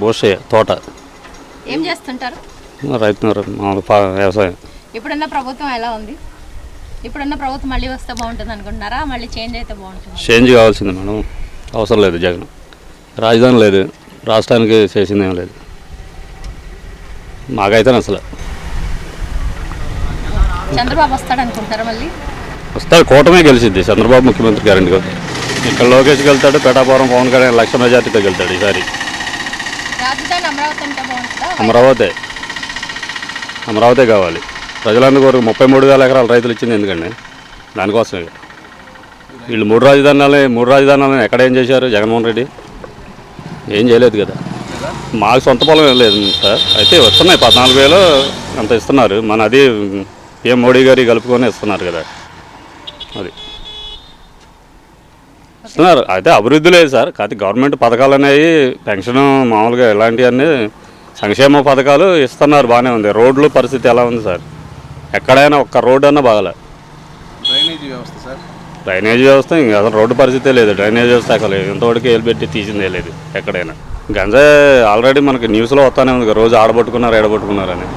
భూషయ్య తోట. ఏం చేస్తుంటారు? రైతున్నారు, మామూలు వ్యవసాయం. ఇప్పుడున్న ప్రభుత్వం ఎలా ఉంది? ఇప్పుడున్న ప్రభుత్వం మళ్ళీ వస్తే బాగుంటుంది అనుకుంటున్నారా? మళ్ళీ చేంజ్ అయితే బాగుంటుంది? చేంజ్ కావాల్సింది మేడం, అవసరం లేదు జగన్. రాజధాని లేదు, రాష్ట్రానికి చేసింది ఏం లేదు మాకైతే అసలు. చంద్రబాబు వస్తాడు అనుకుంటారా? మళ్ళీ వస్తాడు, కూటమే గెలిచింది. చంద్రబాబు ముఖ్యమంత్రి గ్యారెంటీ కాదు. ఇక్కడ లోకేష్కి వెళ్తాడు, పేటాపురం పవన్ కళ్యాణ్ 1,00,000 మెజార్టీతో వెళ్తాడు ఈసారి. రాజధాని అమరావతి అంటే అమరావతి కావాలి ప్రజలందరూ. 33,000 ఎకరాలు రైతులు ఇచ్చింది ఎందుకండి? దానికోసమే. వీళ్ళు మూడు రాజధానులని ఎక్కడ ఏం చేశారు? జగన్మోహన్ రెడ్డి ఏం చేయలేదు కదా. మాకు సొంత పొలం ఏం లేదు సార్, అయితే వస్తున్నాయి 14,000 అంత ఇస్తున్నారు. మన అది PM మోడీ గారి కలుపుకొని ఇస్తున్నారు కదా, అది ఇస్తున్నారు. అయితే అభివృద్ధి లేదు సార్. కాకపోతే గవర్నమెంట్ పథకాలు అనేవి పెన్షన్ మామూలుగా ఇలాంటివన్నీ సంక్షేమ పథకాలు ఇస్తున్నారు, బాగానే ఉంది. రోడ్లు పరిస్థితి ఎలా ఉంది సార్? ఎక్కడైనా ఒక్క రోడ్డు అన్నా బాగలే. డ్రైనేజీ వ్యవస్థ ఇంకా అసలు రోడ్డు పరిస్థితే లేదు. డ్రైనేజ్ వ్యవస్థ అసలు ఇంతవరకు ఏలు పెట్టి తీసిందే లేదు ఎక్కడైనా. గంజాయి ఆల్రెడీ మనకి న్యూస్లో వస్తానే ఉంది, రోజు ఆడబట్టుకున్నారు, ఎడబట్టుకున్నారని.